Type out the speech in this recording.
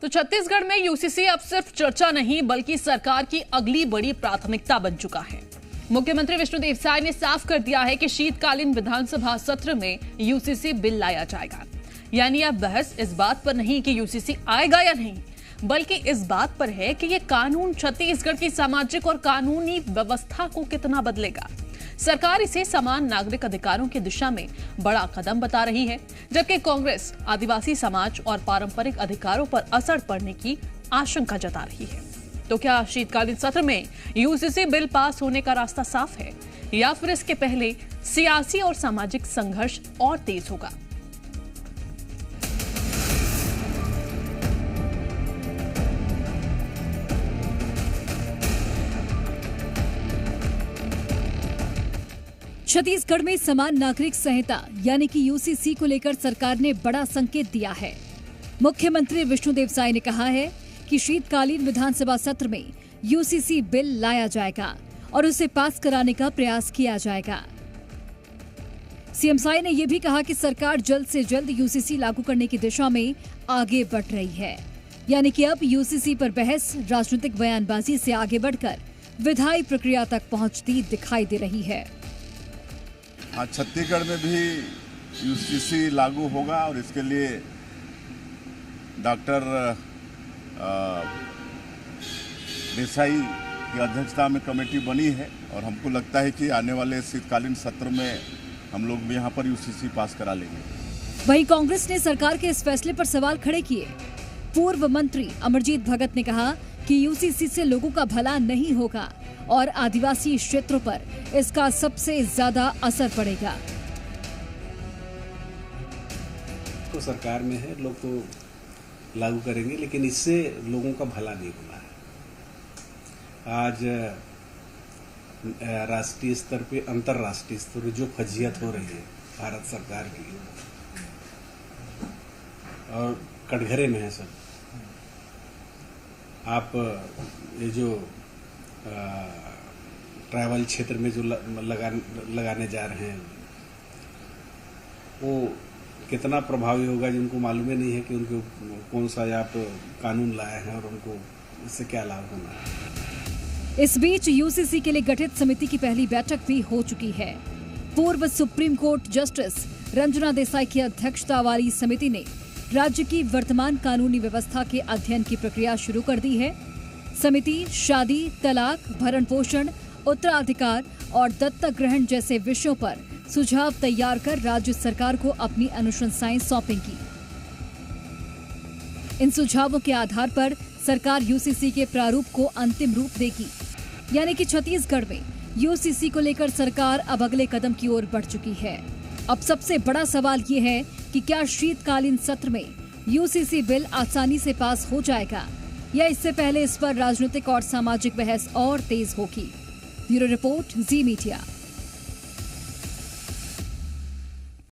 तो छत्तीसगढ़ में यूसीसी अब सिर्फ चर्चा नहीं बल्कि सरकार की अगली बड़ी प्राथमिकता बन चुका है। मुख्यमंत्री विष्णुदेव साय ने साफ कर दिया है कि शीतकालीन विधानसभा सत्र में यूसीसी बिल लाया जाएगा। यानी अब बहस इस बात पर नहीं कि यूसीसी आएगा या नहीं, बल्कि इस बात पर है कि यह कानून छत्तीसगढ़ की सामाजिक और कानूनी व्यवस्था को कितना बदलेगा। सरकार इसे समान नागरिक अधिकारों की दिशा में बड़ा कदम बता रही है, जबकि कांग्रेस आदिवासी समाज और पारंपरिक अधिकारों पर असर पड़ने की आशंका जता रही है। तो क्या शीतकालीन सत्र में यूसीसी बिल पास होने का रास्ता साफ है या फिर इसके पहले सियासी और सामाजिक संघर्ष और तेज होगा? छत्तीसगढ़ में समान नागरिक संहिता यानी कि यूसीसी को लेकर सरकार ने बड़ा संकेत दिया है। मुख्यमंत्री विष्णुदेव साय ने कहा है कि शीतकालीन विधानसभा सत्र में यूसीसी बिल लाया जाएगा और उसे पास कराने का प्रयास किया जाएगा। सीएम साय ने यह भी कहा कि सरकार जल्द से जल्द यूसीसी लागू करने की दिशा में आगे बढ़ रही है, यानी कि अब यूसीसी पर बहस राजनीतिक बयानबाजी से आगे बढ़कर विधायी प्रक्रिया तक पहुंचती दिखाई दे रही है। हाँ, छत्तीसगढ़ में भी यूसीसी लागू होगा और इसके लिए डॉक्टर देसाई की अध्यक्षता में कमेटी बनी है और हमको लगता है कि आने वाले शीतकालीन सत्र में हम लोग भी यहाँ पर यूसीसी पास करा लेंगे। वहीं कांग्रेस ने सरकार के इस फैसले पर सवाल खड़े किए। पूर्व मंत्री अमरजीत भगत ने कहा कि यूसीसी से लोगों का भला नहीं होगा और आदिवासी क्षेत्रों पर इसका सबसे ज्यादा असर पड़ेगा। तो सरकार में है, लोग तो लागू करेंगे, लेकिन इससे लोगों का भला नहीं होना है। आज राष्ट्रीय स्तर पे, अंतर्राष्ट्रीय स्तर पे जो फजीहत हो रही है भारत सरकार की, और कटघरे में है सब। आप ये जो ट्रैवल क्षेत्र में जो लगाने जा रहे हैं वो कितना प्रभावी होगा, जिनको मालूम ही नहीं है कि उनको कौन सा आप कानून लाए हैं और उनको इससे क्या लाभ होना है। इस बीच यूसीसी के लिए गठित समिति की पहली बैठक भी हो चुकी है। पूर्व supreme court justice Ranjana Desai की अध्यक्षता वाली समिति ने राज्य की वर्तमान कानूनी व्यवस्था के अध्ययन की प्रक्रिया शुरू कर दी है। समिति शादी, तलाक, भरण पोषण, उत्तराधिकार और दत्तक ग्रहण जैसे विषयों पर सुझाव तैयार कर राज्य सरकार को अपनी अनुशंसाएं सौंपेगी। इन सुझावों के आधार पर सरकार यूसीसी के प्रारूप को अंतिम रूप देगी। यानी कि छत्तीसगढ़ में यूसीसी को लेकर सरकार अब अगले कदम की ओर बढ़ चुकी है। अब सबसे बड़ा सवाल ये है कि क्या शीतकालीन सत्र में यूसीसी बिल आसानी से पास हो जाएगा या इससे पहले इस पर राजनीतिक और सामाजिक बहस और तेज होगी। ब्यूरो रिपोर्ट, जी मीडिया।